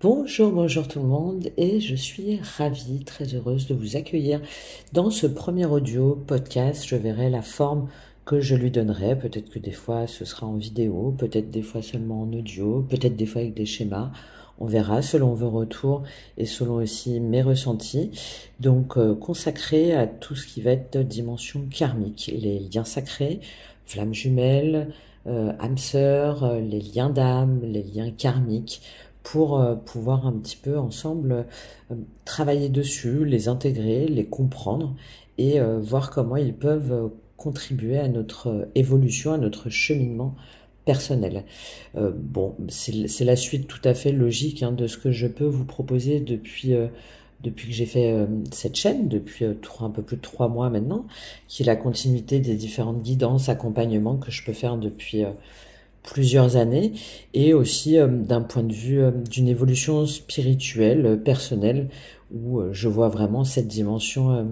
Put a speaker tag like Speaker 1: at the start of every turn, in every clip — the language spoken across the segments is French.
Speaker 1: Bonjour, bonjour tout le monde et je suis ravie, très heureuse de vous accueillir dans ce premier audio podcast. Je verrai la forme que je lui donnerai. Peut-être que des fois ce sera en vidéo, peut-être des fois seulement en audio, peut-être des fois avec des schémas. On verra selon vos retours et selon aussi mes ressentis. Donc consacré à tout ce qui va être dimension karmique, les liens sacrés, flammes jumelles, âmes sœurs, les liens d'âme, les liens karmiques pour pouvoir un petit peu ensemble travailler dessus, les intégrer, les comprendre et voir comment ils peuvent contribuer à notre évolution, à notre cheminement personnel. Bon, c'est la suite tout à fait logique de ce que je peux vous proposer depuis que j'ai fait cette chaîne, depuis un peu plus de 3 mois maintenant, qui est la continuité des différentes guidances, accompagnements que je peux faire depuis plusieurs années, et aussi d'un point de vue d'une évolution spirituelle, personnelle, où je vois vraiment cette dimension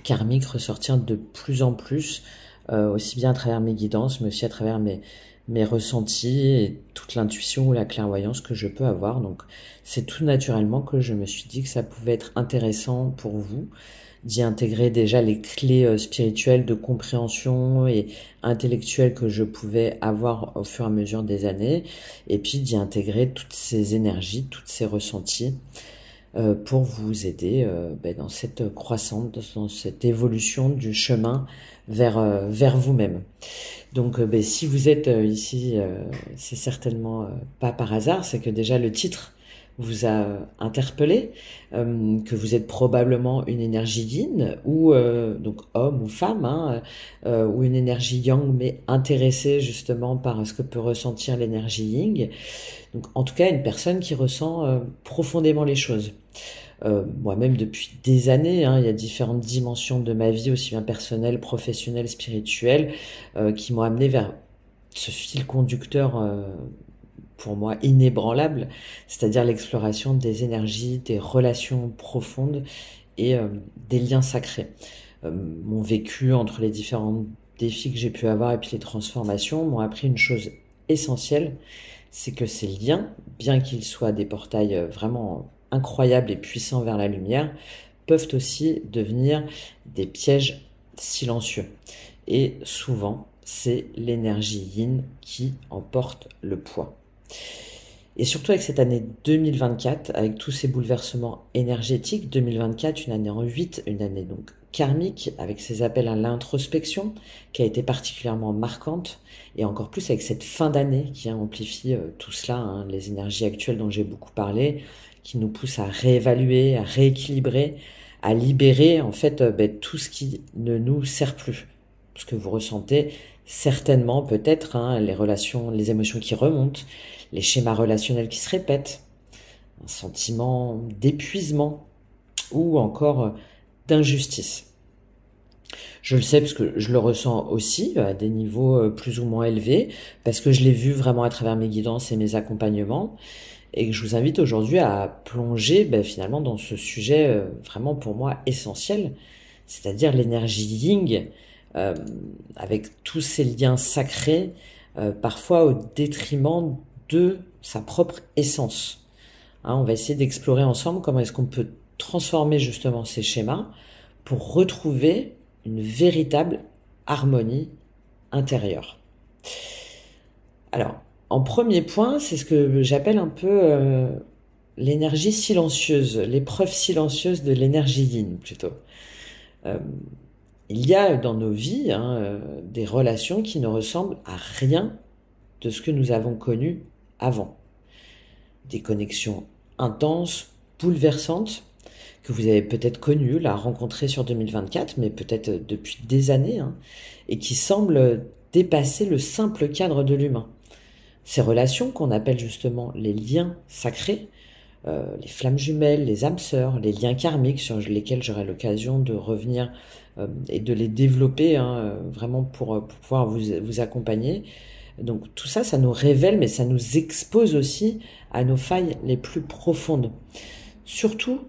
Speaker 1: karmique ressortir de plus en plus, aussi bien à travers mes guidances, mais aussi à travers mes ressentis et toute l'intuition ou la clairvoyance que je peux avoir. Donc c'est tout naturellement que je me suis dit que ça pouvait être intéressant pour vous d'y intégrer déjà les clés spirituelles de compréhension et intellectuelles que je pouvais avoir au fur et à mesure des années, et puis d'y intégrer toutes ces énergies, toutes ces ressentis pour vous aider dans cette croissance, dans cette évolution du chemin vers vous-même. Donc si vous êtes ici, c'est certainement pas par hasard, c'est que déjà le titre vous a interpellé, que vous êtes probablement une énergie yin, ou donc homme ou femme, ou une énergie yang, mais intéressée justement par ce que peut ressentir l'énergie yin. Donc en tout cas une personne qui ressent profondément les choses. Moi-même depuis des années, il y a différentes dimensions de ma vie, aussi bien personnelle, professionnelle, spirituelle, qui m'ont amené vers ce fil conducteur pour moi inébranlable, c'est-à-dire l'exploration des énergies, des relations profondes et des liens sacrés. Mon vécu entre les différents défis que j'ai pu avoir et puis les transformations m'ont appris une chose essentielle, c'est que ces liens, bien qu'ils soient des portails vraiment incroyables et puissants vers la lumière, peuvent aussi devenir des pièges silencieux. Et souvent, c'est l'énergie yin qui emporte le poids. Et surtout avec cette année 2024, avec tous ces bouleversements énergétiques, 2024, une année en 8, une année donc karmique, avec ses appels à l'introspection, qui a été particulièrement marquante, et encore plus avec cette fin d'année qui amplifie tout cela, les énergies actuelles dont j'ai beaucoup parlé, qui nous poussent à réévaluer, à rééquilibrer, à libérer en fait tout ce qui ne nous sert plus. Ce que vous ressentez certainement peut-être, les relations, les émotions qui remontent, les schémas relationnels qui se répètent, un sentiment d'épuisement ou encore d'injustice. Je le sais parce que je le ressens aussi à des niveaux plus ou moins élevés, parce que je l'ai vu vraiment à travers mes guidances et mes accompagnements, et que je vous invite aujourd'hui à plonger finalement dans ce sujet vraiment pour moi essentiel, c'est-à-dire l'énergie yin, euh, avec tous ces liens sacrés, parfois au détriment de sa propre essence. On va essayer d'explorer ensemble comment est-ce qu'on peut transformer justement ces schémas pour retrouver une véritable harmonie intérieure. Alors, en premier point, c'est ce que j'appelle un peu l'énergie silencieuse, l'épreuve silencieuse de l'énergie yin plutôt. Euh, il y a dans nos vies des relations qui ne ressemblent à rien de ce que nous avons connu avant. Des connexions intenses, bouleversantes, que vous avez peut-être connues, là, rencontrées sur 2024, mais peut-être depuis des années, et qui semblent dépasser le simple cadre de l'humain. Ces relations qu'on appelle justement les liens sacrés, les flammes jumelles, les âmes sœurs, les liens karmiques sur lesquels j'aurai l'occasion de revenir et de les développer vraiment pour pouvoir vous accompagner. Donc tout ça, ça nous révèle, mais ça nous expose aussi à nos failles les plus profondes. Surtout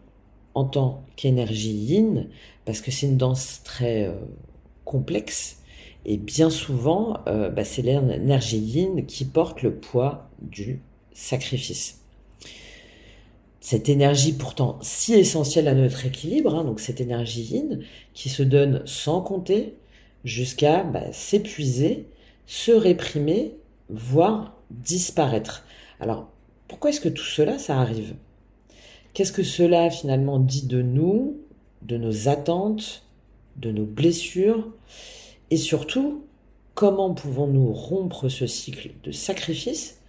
Speaker 1: en tant qu'énergie yin, parce que c'est une danse très complexe, et bien souvent, c'est l'énergie yin qui porte le poids du sacrifice. Cette énergie pourtant si essentielle à notre équilibre, hein, donc cette énergie yin qui se donne sans compter jusqu'à s'épuiser, se réprimer, voire disparaître. Alors, pourquoi est-ce que tout cela, ça arrive? Qu'est-ce que cela finalement dit de nous, de nos attentes, de nos blessures? Et surtout, comment pouvons-nous rompre ce cycle de sacrifice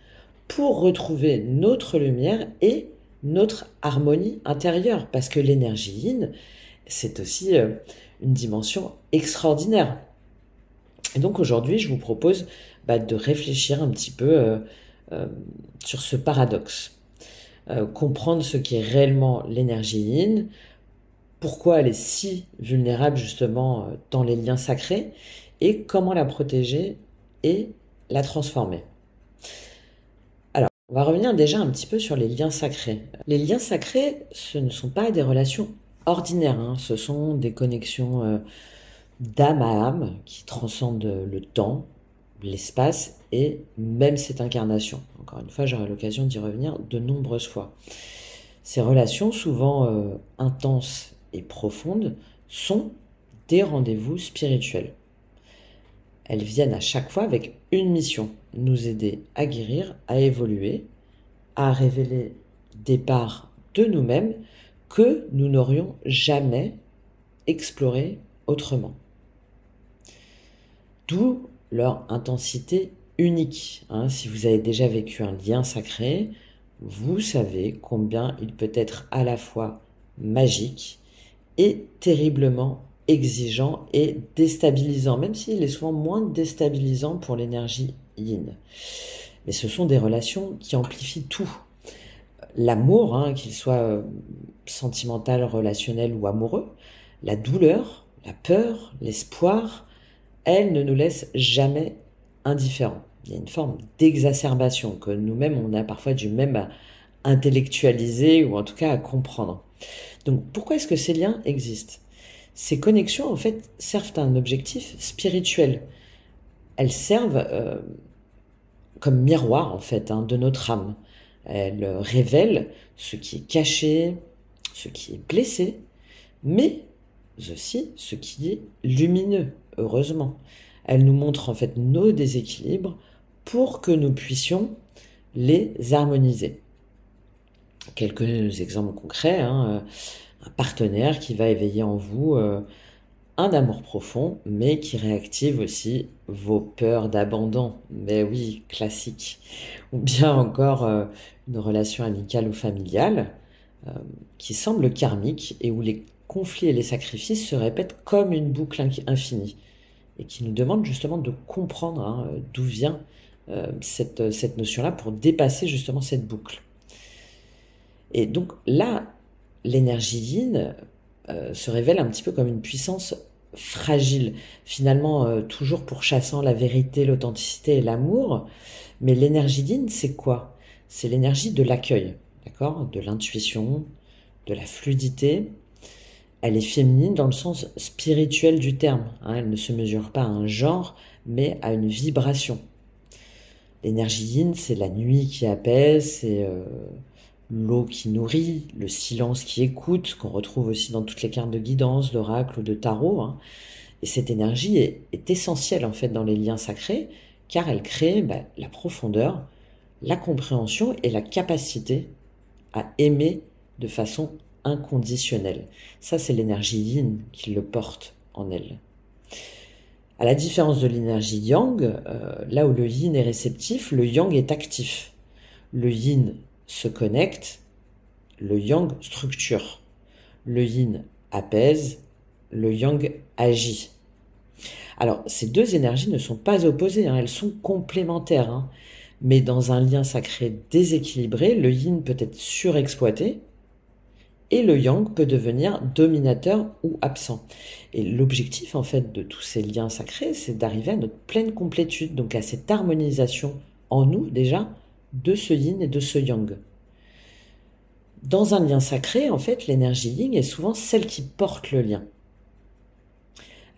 Speaker 1: pour retrouver notre lumière et notre harmonie intérieure? Parce que l'énergie yin, c'est aussi une dimension extraordinaire. Et donc aujourd'hui, je vous propose de réfléchir un petit peu sur ce paradoxe. Comprendre ce qu'est réellement l'énergie yin, pourquoi elle est si vulnérable justement dans les liens sacrés et comment la protéger et la transformer. Alors, on va revenir déjà un petit peu sur les liens sacrés. Les liens sacrés, ce ne sont pas des relations ordinaires, hein. Ce sont des connexions d'âme à âme qui transcendent le temps, l'espace et même cette incarnation. Encore une fois, j'aurai l'occasion d'y revenir de nombreuses fois. Ces relations, souvent intenses et profondes, sont des rendez-vous spirituels. Elles viennent à chaque fois avec une mission, nous aider à guérir, à évoluer, à révéler des parts de nous-mêmes que nous n'aurions jamais explorées autrement. D'où leur intensité unique. Si vous avez déjà vécu un lien sacré, vous savez combien il peut être à la fois magique et terriblement exigeant et déstabilisant, même s'il est souvent moins déstabilisant pour l'énergie yin. Mais ce sont des relations qui amplifient tout. L'amour, qu'il soit sentimental, relationnel ou amoureux, la douleur, la peur, l'espoir, elles ne nous laissent jamais indifférents. Il y a une forme d'exacerbation que nous-mêmes, on a parfois du même à intellectualiser ou en tout cas à comprendre. Donc pourquoi est-ce que ces liens existent? Ces connexions, en fait, servent à un objectif spirituel. Elles servent comme miroir, en fait, de notre âme. Elles révèlent ce qui est caché, ce qui est blessé, mais aussi ce qui est lumineux, heureusement. Elles nous montrent en fait nos déséquilibres pour que nous puissions les harmoniser. Quelques exemples concrets, un partenaire qui va éveiller en vous un amour profond, mais qui réactive aussi vos peurs d'abandon. Mais oui, classique. Ou bien encore une relation amicale ou familiale qui semble karmique et où les conflits et les sacrifices se répètent comme une boucle infinie et qui nous demande justement de comprendre d'où vient cette notion-là pour dépasser justement cette boucle. Et donc là, l'énergie yin se révèle un petit peu comme une puissance fragile, finalement toujours pourchassant la vérité, l'authenticité et l'amour. Mais l'énergie yin, c'est quoi? C'est l'énergie de l'accueil, d'accord? De l'intuition, de la fluidité. Elle est féminine dans le sens spirituel du terme. Elle ne se mesure pas à un genre, mais à une vibration. L'énergie yin, c'est la nuit qui apaise, c'est l'eau qui nourrit, le silence qui écoute, qu'on retrouve aussi dans toutes les cartes de guidance, d'oracle ou de tarot. Et cette énergie est essentielle en fait dans les liens sacrés, car elle crée la profondeur, la compréhension et la capacité à aimer de façon inconditionnelle. Ça, c'est l'énergie yin qui le porte en elle. À la différence de l'énergie yang, là où le yin est réceptif, le yang est actif. Le yin se connecte, le yang structure. Le yin apaise, le yang agit. Alors, ces deux énergies ne sont pas opposées, elles sont complémentaires. Mais dans un lien sacré déséquilibré, le yin peut être surexploité et le yang peut devenir dominateur ou absent. Et l'objectif en fait de tous ces liens sacrés, c'est d'arriver à notre pleine complétude, donc à cette harmonisation en nous déjà de ce yin et de ce yang. Dans un lien sacré, en fait, l'énergie yin est souvent celle qui porte le lien.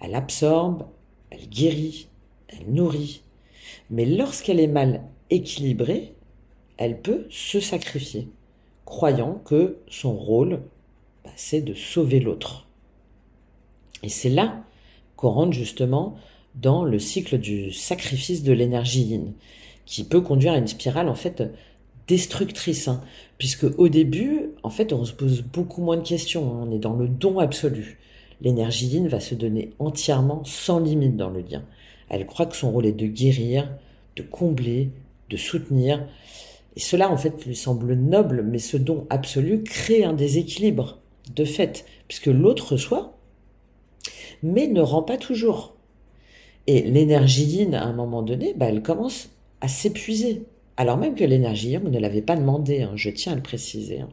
Speaker 1: Elle absorbe, elle guérit, elle nourrit. Mais lorsqu'elle est mal équilibrée, elle peut se sacrifier, croyant que son rôle, c'est de sauver l'autre. Et c'est là qu'on rentre justement dans le cycle du sacrifice de l'énergie yin, qui peut conduire à une spirale en fait destructrice, hein, puisque au début, en fait, on se pose beaucoup moins de questions, hein, on est dans le don absolu. L'énergie yin va se donner entièrement, sans limite dans le lien. Elle croit que son rôle est de guérir, de combler, de soutenir, et cela en fait lui semble noble, mais ce don absolu crée un déséquilibre, de fait, puisque l'autre reçoit, mais ne rend pas toujours. Et l'énergie yin, à un moment donné, elle commence à s'épuiser. Alors même que l'énergie yang ne l'avait pas demandé, hein, je tiens à le préciser. Hein.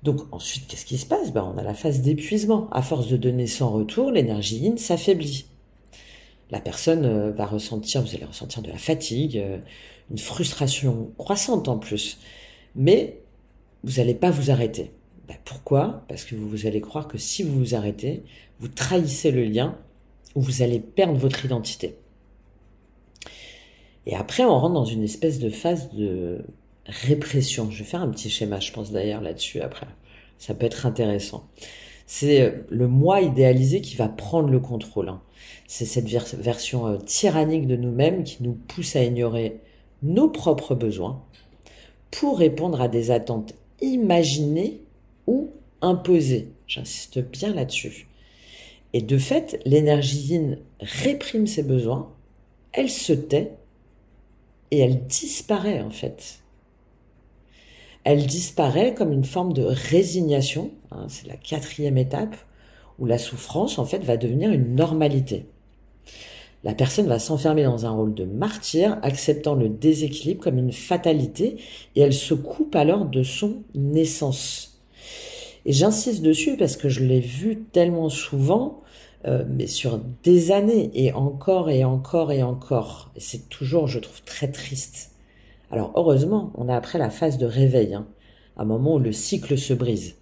Speaker 1: Donc ensuite, qu'est-ce qui se passe? On a la phase d'épuisement. À force de donner sans retour, l'énergie yin s'affaiblit. La personne va ressentir, vous allez ressentir de la fatigue, une frustration croissante en plus. Mais vous n'allez pas vous arrêter. Pourquoi? Parce que vous allez croire que si vous vous arrêtez, vous trahissez le lien ou vous allez perdre votre identité. Et après, on rentre dans une espèce de phase de répression. Je vais faire un petit schéma, je pense d'ailleurs là-dessus après. Ça peut être intéressant. C'est le moi idéalisé qui va prendre le contrôle. Hein. C'est cette version tyrannique de nous-mêmes qui nous pousse à ignorer nos propres besoins pour répondre à des attentes imaginées ou imposées. J'insiste bien là-dessus. Et de fait, l'énergie yin réprime ses besoins, elle se tait et elle disparaît en fait. Elle disparaît comme une forme de résignation, hein, c'est la 4e étape, où la souffrance en fait va devenir une normalité. La personne va s'enfermer dans un rôle de martyr, acceptant le déséquilibre comme une fatalité, et elle se coupe alors de son essence. Et j'insiste dessus parce que je l'ai vu tellement souvent, mais sur des années, et encore et encore et encore. Et c'est toujours, je trouve, très triste. Alors heureusement, on a après la phase de réveil, hein, un moment où le cycle se brise.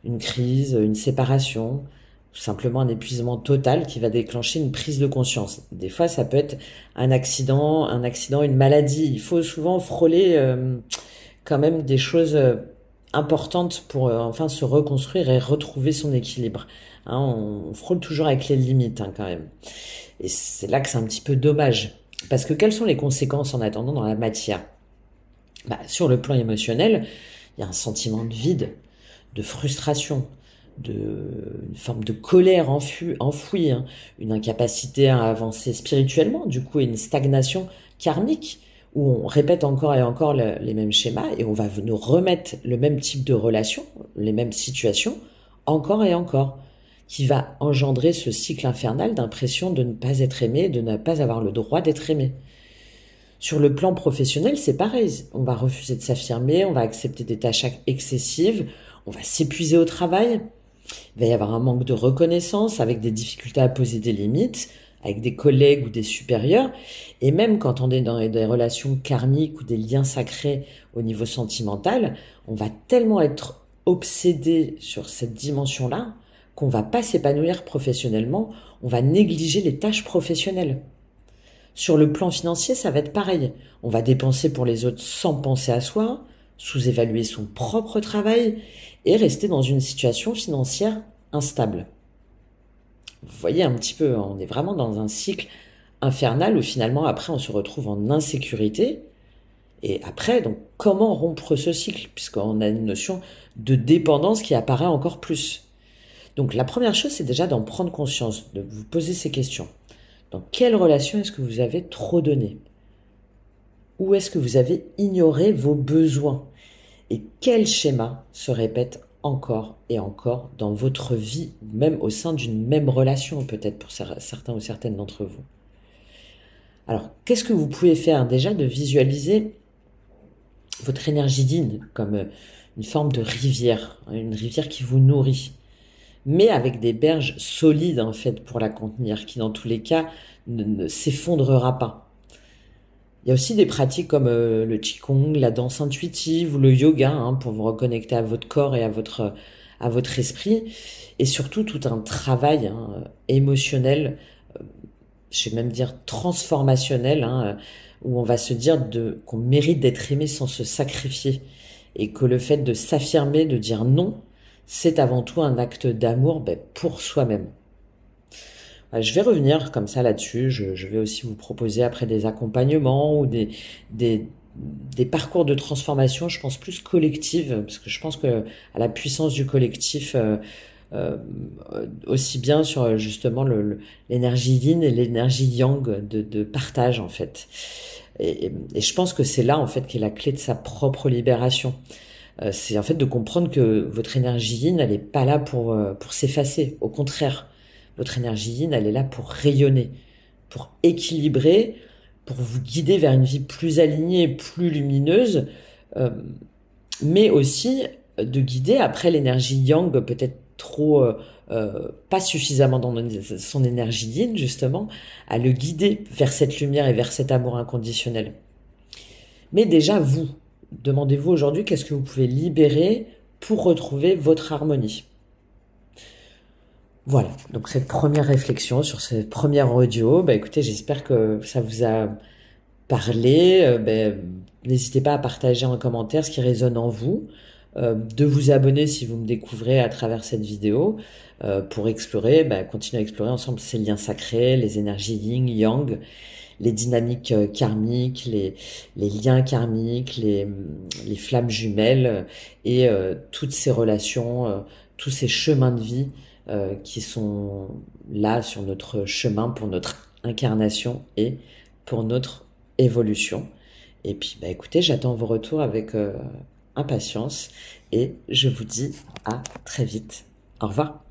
Speaker 1: Une crise, une séparation, tout simplement un épuisement total qui va déclencher une prise de conscience. Des fois, ça peut être un accident, une maladie. Il faut souvent frôler quand même des choses importantes pour enfin se reconstruire et retrouver son équilibre. Hein, on frôle toujours avec les limites hein, quand même. Et c'est là que c'est un petit peu dommage. Parce que quelles sont les conséquences en attendant dans la matière? Sur le plan émotionnel, il y a un sentiment de vide, de frustration, une forme de colère enfouie, hein, une incapacité à avancer spirituellement, du coup, et une stagnation karmique, où on répète encore et encore les mêmes schémas, et on va nous remettre le même type de relation, les mêmes situations, encore et encore, qui va engendrer ce cycle infernal d'impression de ne pas être aimé, de ne pas avoir le droit d'être aimé. Sur le plan professionnel, c'est pareil. On va refuser de s'affirmer, on va accepter des tâches excessives, on va s'épuiser au travail. Il va y avoir un manque de reconnaissance avec des difficultés à poser des limites, avec des collègues ou des supérieurs. Et même quand on est dans des relations karmiques ou des liens sacrés au niveau sentimental, on va tellement être obsédé sur cette dimension-là qu'on va pas s'épanouir professionnellement, on va négliger les tâches professionnelles. Sur le plan financier, ça va être pareil. On va dépenser pour les autres sans penser à soi, sous-évaluer son propre travail et rester dans une situation financière instable. Vous voyez un petit peu, on est vraiment dans un cycle infernal où finalement après on se retrouve en insécurité. Et après, donc, comment rompre ce cycle? Puisqu'on a une notion de dépendance qui apparaît encore plus. Donc la première chose, c'est déjà d'en prendre conscience, de vous poser ces questions. Dans quelle relation est-ce que vous avez trop donné? Où est-ce que vous avez ignoré vos besoins? Et quel schéma se répète encore et encore dans votre vie, même au sein d'une même relation, peut-être pour certains ou certaines d'entre vous? Alors, qu'est-ce que vous pouvez faire déjà de visualiser votre énergie yin comme une forme de rivière, une rivière qui vous nourrit, mais avec des berges solides en fait pour la contenir, qui dans tous les cas ne s'effondrera pas. Il y a aussi des pratiques comme le qigong, la danse intuitive ou le yoga hein, pour vous reconnecter à votre corps et à votre esprit, et surtout tout un travail hein, émotionnel, je vais même dire transformationnel, hein, où on va se dire qu'on mérite d'être aimé sans se sacrifier. et que le fait de s'affirmer, de dire non, c'est avant tout un acte d'amour pour soi-même. Je vais revenir comme ça là-dessus. Je vais aussi vous proposer après des accompagnements ou des, des parcours de transformation, je pense plus collective, parce que je pense que à la puissance du collectif, euh, aussi bien sur justement l'énergie yin et l'énergie yang de partage en fait. Et je pense que c'est là en fait qu'est la clé de sa propre libération. C'est en fait de comprendre que votre énergie yin, elle n'est pas là pour s'effacer. Au contraire, votre énergie yin, elle est là pour rayonner, pour équilibrer, pour vous guider vers une vie plus alignée, plus lumineuse, euh, mais aussi de guider après l'énergie yang, peut-être trop, pas suffisamment dans son énergie yin, justement, à le guider vers cette lumière et vers cet amour inconditionnel. Mais déjà, vous, demandez-vous aujourd'hui qu'est-ce que vous pouvez libérer pour retrouver votre harmonie. Voilà, donc cette première réflexion sur cette première audio, écoutez, j'espère que ça vous a parlé. N'hésitez pas à partager en commentaire ce qui résonne en vous, de vous abonner si vous me découvrez à travers cette vidéo, pour explorer, continuer à explorer ensemble ces liens sacrés, les énergies yin, yang, les dynamiques karmiques, les liens karmiques, les flammes jumelles et toutes ces relations, tous ces chemins de vie qui sont là sur notre chemin pour notre incarnation et pour notre évolution. Et puis, écoutez, j'attends vos retours avec impatience et je vous dis à très vite. Au revoir.